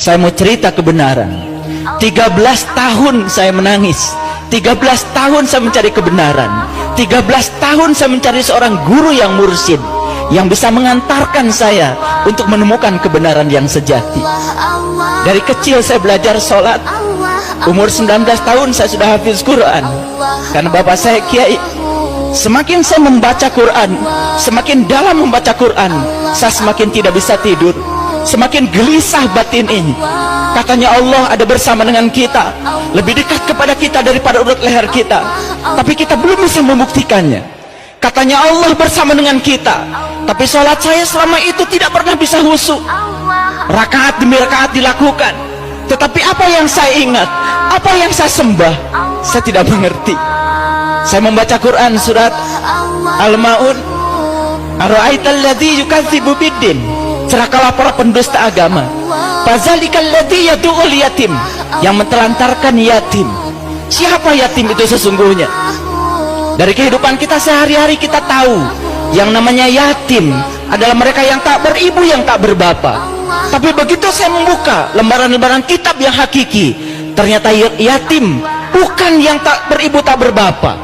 Saya mau cerita kebenaran. 13 tahun saya menangis, 13 tahun saya mencari kebenaran, 13 tahun saya mencari seorang guru yang mursyid, yang bisa mengantarkan saya untuk menemukan kebenaran yang sejati. Dari kecil saya belajar sholat. Umur 19 tahun saya sudah hafiz Quran, karena bapak saya kiai. Semakin saya membaca Quran, semakin dalam membaca Quran, saya semakin tidak bisa tidur, semakin gelisah batin ini. Katanya Allah ada bersama dengan kita, lebih dekat kepada kita daripada urut leher kita, tapi kita belum bisa membuktikannya. Katanya Allah bersama dengan kita, tapi sholat saya selama itu tidak pernah bisa khusyuk. Rakaat demi rakaat dilakukan, tetapi apa yang saya ingat, apa yang saya sembah, saya tidak mengerti. Saya membaca Quran surat Al-Ma'un, Ara'aital ladzi yukadzibu biddin, celakalah para pendusta agama. Fazalikal ladzi yad'ul yatim, yang mentelantarkan yatim. Siapa yatim itu sesungguhnya? Dari kehidupan kita sehari-hari kita tahu yang namanya yatim adalah mereka yang tak beribu, yang tak berbapa. Tapi begitu saya membuka lembaran-lembaran kitab yang hakiki, ternyata yatim bukan yang tak beribu tak berbapa,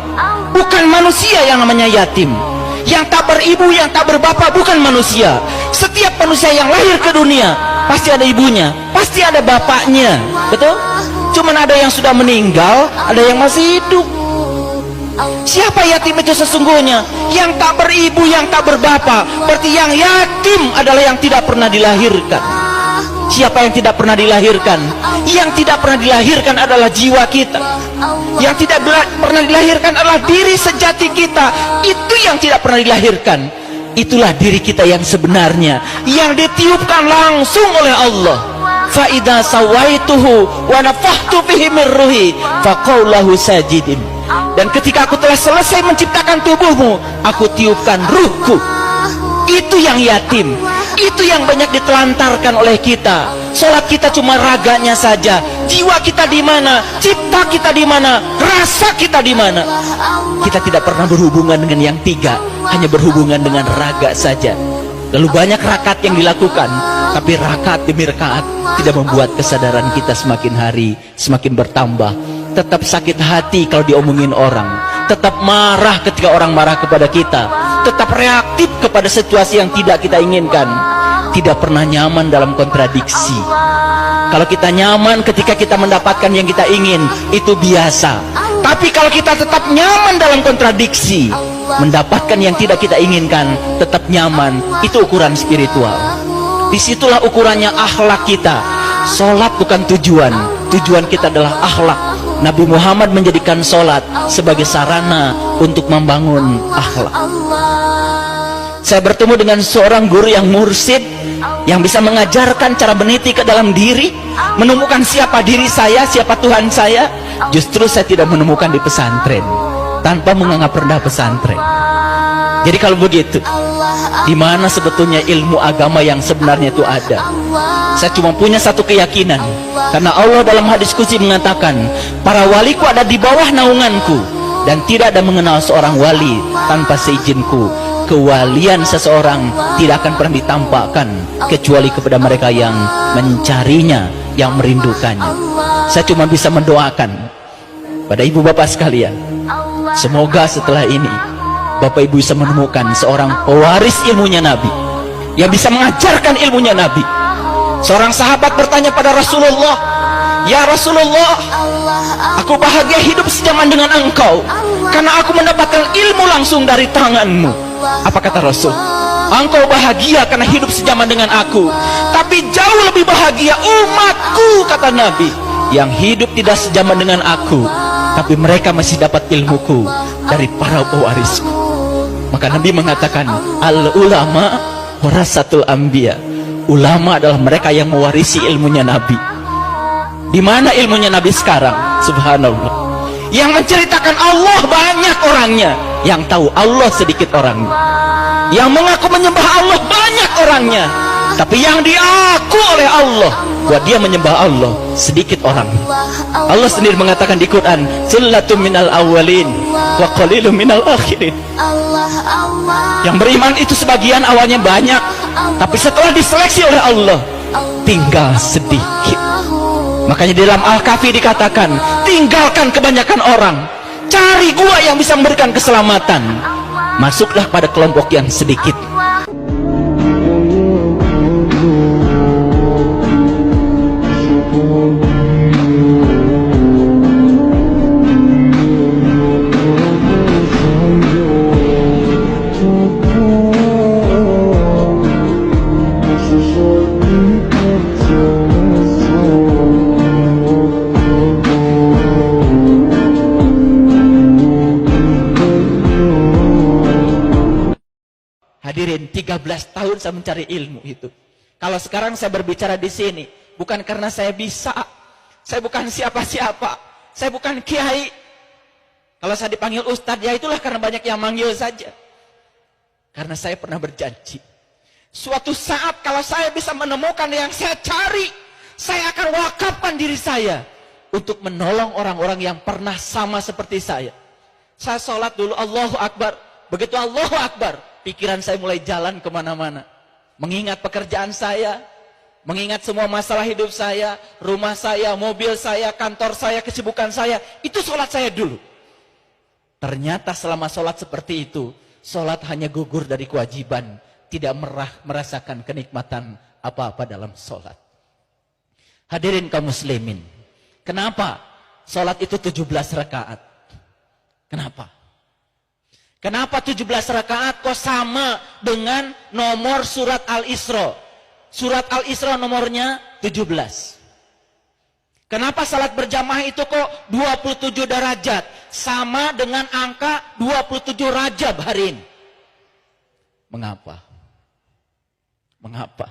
bukan manusia yang namanya yatim. Yang tak beribu, yang tak berbapa bukan manusia. Setiap manusia yang lahir ke dunia pasti ada ibunya, pasti ada bapaknya, betul? Cuman ada yang sudah meninggal, ada yang masih hidup. Siapa yatim itu sesungguhnya? Yang tak beribu, yang tak berbapa. Berarti yang yatim adalah yang tidak pernah dilahirkan. Siapa yang tidak pernah dilahirkan? Yang tidak pernah dilahirkan adalah jiwa kita. Yang tidak pernah dilahirkan adalah diri sejati kita. Itu yang tidak pernah dilahirkan. Itulah diri kita yang sebenarnya, yang ditiupkan langsung oleh Allah. Fa idza sawaituhu wa nafakhtu fihi min ruhi faqaulahu sajidin. Dan ketika aku telah selesai menciptakan tubuhmu, aku tiupkan ruhku. Itu yang yatim, itu yang banyak ditelantarkan oleh kita. Sholat kita cuma raganya saja, jiwa kita di mana, cipta kita di mana, rasa kita di mana. Kita tidak pernah berhubungan dengan yang tiga, hanya berhubungan dengan raga saja. Lalu banyak rakaat yang dilakukan, tapi rakaat demi rakaat tidak membuat kesadaran kita semakin hari semakin bertambah. Tetap sakit hati kalau diomongin orang, tetap marah ketika orang marah kepada kita, tetap reaktif kepada situasi yang tidak kita inginkan, tidak pernah nyaman dalam kontradiksi. Kalau kita nyaman ketika kita mendapatkan yang kita ingin, itu biasa. Tapi kalau kita tetap nyaman dalam kontradiksi, mendapatkan yang tidak kita inginkan, tetap nyaman, itu ukuran spiritual. Disitulah ukurannya akhlak kita. Sholat bukan tujuan, tujuan kita adalah akhlak. Nabi Muhammad menjadikan sholat sebagai sarana untuk membangun akhlak. Saya bertemu dengan seorang guru yang mursyid, yang bisa mengajarkan cara meniti ke dalam diri, menemukan siapa diri saya, siapa Tuhan saya. Justru saya tidak menemukan di pesantren, tanpa menganggap rendah pesantren. Jadi kalau begitu, di mana sebetulnya ilmu agama yang sebenarnya itu ada? Saya cuma punya satu keyakinan, karena Allah dalam hadis qudsi mengatakan, para waliku ada di bawah naunganku, dan tidak ada mengenal seorang wali tanpa seizinku. Kewalian seseorang tidak akan pernah ditampakkan kecuali kepada mereka yang mencarinya, yang merindukannya. Saya cuma bisa mendoakan pada ibu bapak sekalian, semoga setelah ini bapak ibu bisa menemukan seorang pewaris ilmunya Nabi, yang bisa mengajarkan ilmunya Nabi. Seorang sahabat bertanya pada Rasulullah, ya Rasulullah, aku bahagia hidup sejaman dengan engkau, karena aku mendapatkan ilmu langsung dari tanganmu. Apa kata Rasul? Engkau bahagia karena hidup sejaman dengan aku, tapi jauh lebih bahagia umatku, kata Nabi, yang hidup tidak sejaman dengan aku, tapi mereka masih dapat ilmuku dari para pewarisku. Maka Nabi mengatakan, al ulama warasatul anbiya. Ulama adalah mereka yang mewarisi ilmunya Nabi. Di mana ilmunya Nabi sekarang? Subhanallah. Yang menceritakan Allah banyak orangnya, yang tahu Allah sedikit orangnya. Yang mengaku menyembah Allah banyak orangnya, tapi yang diaku oleh Allah bahwa dia menyembah Allah sedikit orang. Allah sendiri mengatakan di Quran, sullatun minal awwalin wa qalilun minal akhirin. Yang beriman itu sebagian awalnya banyak, tapi setelah diseleksi oleh Allah, tinggal sedikit. Makanya di dalam Al-Kahfi dikatakan, tinggalkan kebanyakan orang, cari gua yang bisa memberikan keselamatan, masuklah pada kelompok yang sedikit. Hadirin, 13 tahun saya mencari ilmu itu. Kalau sekarang saya berbicara di sini, bukan karena saya bisa, saya bukan siapa-siapa, saya bukan kiai. Kalau saya dipanggil ustadz, ya itulah karena banyak yang manggil saja. Karena saya pernah berjanji, suatu saat kalau saya bisa menemukan yang saya cari, saya akan wakafkan diri saya untuk menolong orang-orang yang pernah sama seperti saya. Saya sholat dulu, Allahu Akbar. Begitu Allahu Akbar, pikiran saya mulai jalan kemana-mana. Mengingat pekerjaan saya, mengingat semua masalah hidup saya, rumah saya, mobil saya, kantor saya, kesibukan saya. Itu sholat saya dulu. Ternyata selama sholat seperti itu, sholat hanya gugur dari kewajiban, tidak merasakan kenikmatan apa-apa dalam sholat. Hadirin kaum muslimin, kenapa sholat itu 17 rakaat? Kenapa? Kenapa 17 rakaat kok sama dengan nomor surat Al-Isra? Surat Al-Isra nomornya 17. Kenapa salat berjamaah itu kok 27 derajat? Sama dengan angka 27 Rajab hari ini. Mengapa? Mengapa?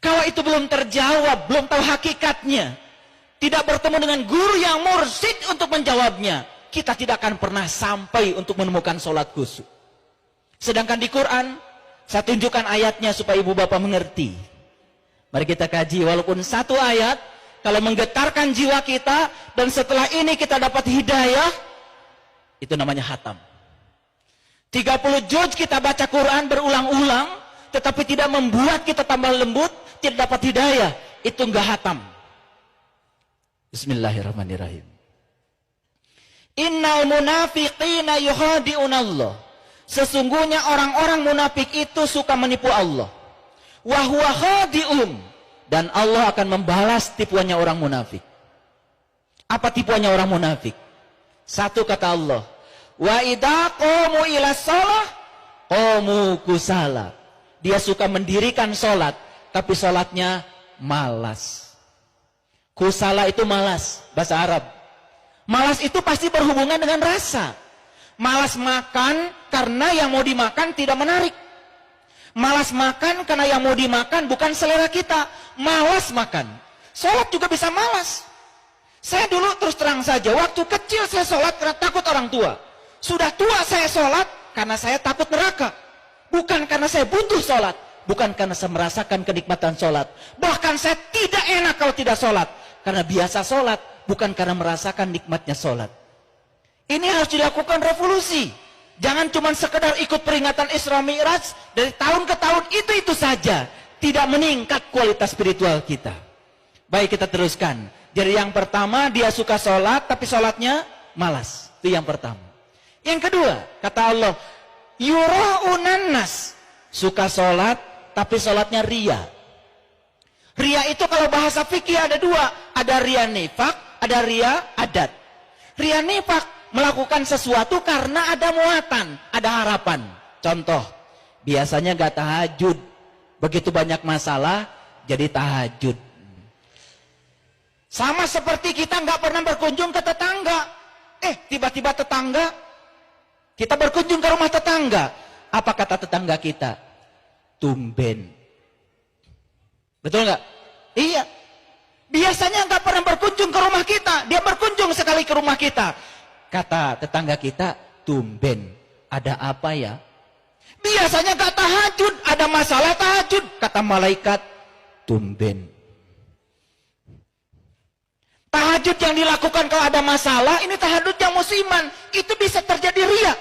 Kalau itu belum terjawab, belum tahu hakikatnya, tidak bertemu dengan guru yang mursyid untuk menjawabnya, kita tidak akan pernah sampai untuk menemukan sholat khusyuk. Sedangkan di Quran, saya tunjukkan ayatnya supaya ibu bapak mengerti. Mari kita kaji, walaupun satu ayat, kalau menggetarkan jiwa kita, dan setelah ini kita dapat hidayah, itu namanya hatam. 30 juz kita baca Quran berulang-ulang, tetapi tidak membuat kita tambah lembut, tidak dapat hidayah, itu enggak hatam. Bismillahirrahmanirrahim. Innal munafiqina yukhadi'unallah. Sesungguhnya orang-orang munafik itu suka menipu Allah. Wa huwa khadi'un. Dan Allah akan membalas tipuannya orang munafik. Apa tipuannya orang munafik? Satu kata Allah, wa idza qamu ila shalah qamu kusala. Dia suka mendirikan salat, tapi salatnya malas. Kusala itu malas, bahasa Arab. Malas itu pasti berhubungan dengan rasa. Malas makan karena yang mau dimakan tidak menarik. Malas makan karena yang mau dimakan bukan selera kita. Malas makan. Sholat juga bisa malas. Saya dulu terus terang saja, waktu kecil saya sholat karena takut orang tua. Sudah tua saya sholat karena saya takut neraka. Bukan karena saya butuh sholat. Bukan karena saya merasakan kenikmatan sholat. Bahkan saya tidak enak kalau tidak sholat. Karena biasa sholat, bukan karena merasakan nikmatnya sholat. Ini harus dilakukan revolusi. Jangan cuma sekedar ikut peringatan Isra Mi'raj dari tahun ke tahun, itu saja. Tidak meningkat kualitas spiritual kita. Baik, kita teruskan. Jadi yang pertama, dia suka sholat tapi sholatnya malas. Itu yang pertama. Yang kedua, kata Allah, yura'unan nas. Suka sholat tapi sholatnya ria. Ria itu kalau bahasa fikih ada dua. Ada ria nifak, ada ria adat. Ria nifak, melakukan sesuatu karena ada muatan, ada harapan. Contoh, biasanya gak tahajud. Begitu banyak masalah, jadi tahajud. Sama seperti kita gak pernah berkunjung ke tetangga. Tiba-tiba tetangga, kita berkunjung ke rumah tetangga. Apa kata tetangga kita? Tumben. Betul nggak? Iya. Biasanya nggak pernah berkunjung ke rumah kita, dia berkunjung sekali ke rumah kita. Kata tetangga kita, tumben. Ada apa ya? Biasanya nggak tahajud, ada masalah tahajud. Kata malaikat, tumben. Tahajud yang dilakukan kalau ada masalah, ini tahajud yang musiman. Itu bisa terjadi ria.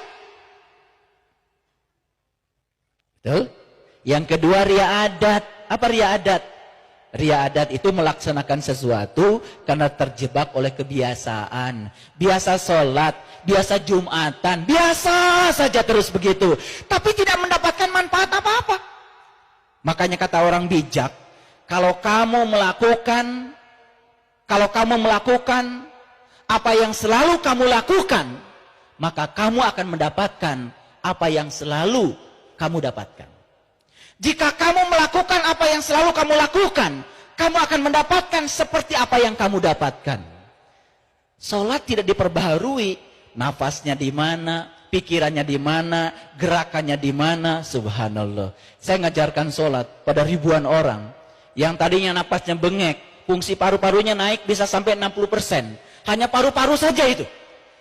Betul? Yang kedua ria adat. Apa ria adat? Riadat itu melaksanakan sesuatu karena terjebak oleh kebiasaan. Biasa sholat, biasa Jumatan, biasa saja terus begitu. Tapi tidak mendapatkan manfaat apa-apa. Makanya kata orang bijak, kalau kamu melakukan apa yang selalu kamu lakukan, maka kamu akan mendapatkan apa yang selalu kamu dapatkan. Jika kamu melakukan apa yang selalu kamu lakukan, kamu akan mendapatkan seperti apa yang kamu dapatkan. Sholat tidak diperbaharui, nafasnya di mana, pikirannya di mana, gerakannya di mana, subhanallah. Saya ngajarkan sholat pada ribuan orang, yang tadinya nafasnya bengek, fungsi paru-parunya naik bisa sampai 60%. Hanya paru-paru saja itu.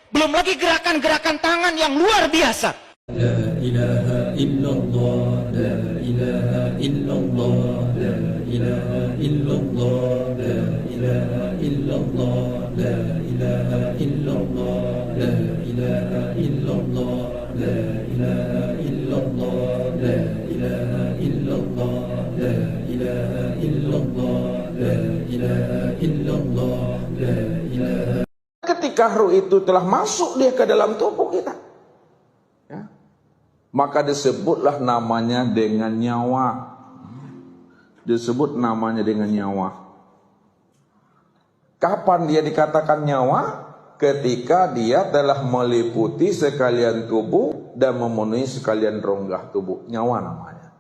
Belum lagi gerakan-gerakan tangan yang luar biasa. La ilaha illallah, la ilaha illallah, la ilaha illallah, la ilaha illallah, la ilaha illallah, la ilaha illallah, la ilaha illallah, la ilaha illallah, la ilaha illallah, la ilaha illallah, la ilaha. Ketika ruh itu telah masuk dia ke dalam tubuh kita, ya, maka disebutlah namanya dengan nyawa. Disebut namanya dengan nyawa. Kapan dia dikatakan nyawa? Ketika dia telah meliputi sekalian tubuh dan memenuhi sekalian rongga tubuh. Nyawa namanya.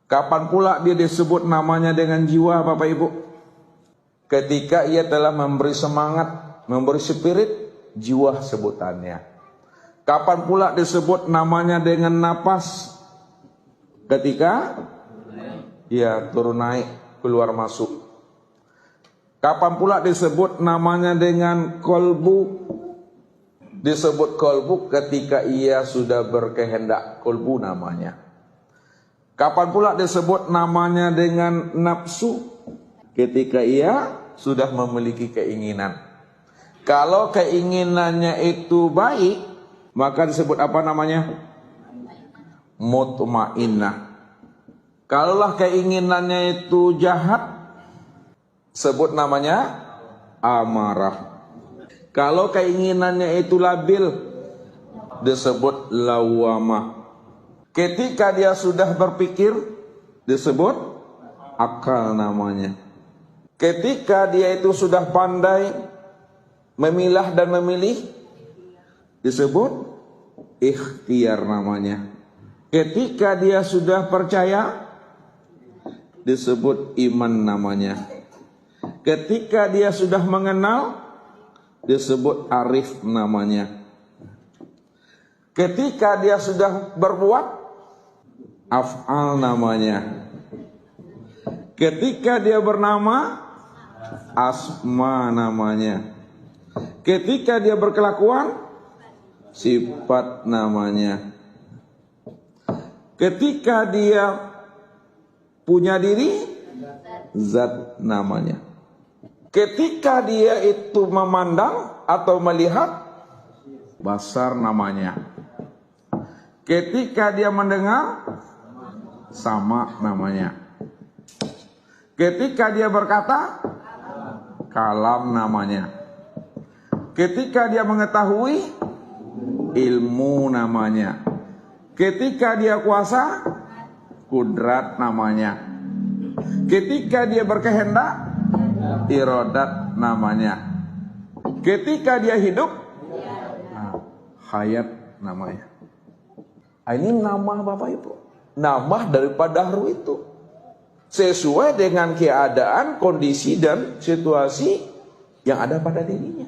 Kapan pula dia disebut namanya dengan jiwa, Bapak Ibu? Ketika ia telah memberi semangat, memberi spirit, jiwa sebutannya. Kapan pula disebut namanya dengan napas? Ketika ya turun naik, keluar masuk. Kapan pula disebut namanya dengan kolbu? Disebut kolbu ketika ia sudah berkehendak, kolbu namanya. Kapan pula disebut namanya dengan nafsu? Ketika ia sudah memiliki keinginan. Kalau keinginannya itu baik, maka disebut apa namanya? Mutmainnah. Kalaulah keinginannya itu jahat, sebut namanya amarah. Kalau keinginannya itu labil, disebut lawamah. Ketika dia sudah berpikir, disebut akal namanya. Ketika dia itu sudah pandai memilah dan memilih, disebut ikhtiar namanya. Ketika dia sudah percaya, disebut iman namanya. Ketika dia sudah mengenal, disebut arif namanya. Ketika dia sudah berbuat, af'al namanya. Ketika dia bernama, asma namanya. Ketika dia berkelakuan, sifat namanya. Ketika dia punya diri, zat namanya. Ketika dia itu memandang atau melihat, basar namanya. Ketika dia mendengar, sama namanya. Ketika dia berkata, kalam namanya. Ketika dia mengetahui, ilmu namanya. Ketika dia kuasa, kudrat namanya. Ketika dia berkehendak, iradat namanya. Ketika dia hidup, hayat namanya. Ini nama Bapak Ibu, nama daripada ruh itu, sesuai dengan keadaan, kondisi dan situasi yang ada pada dirinya.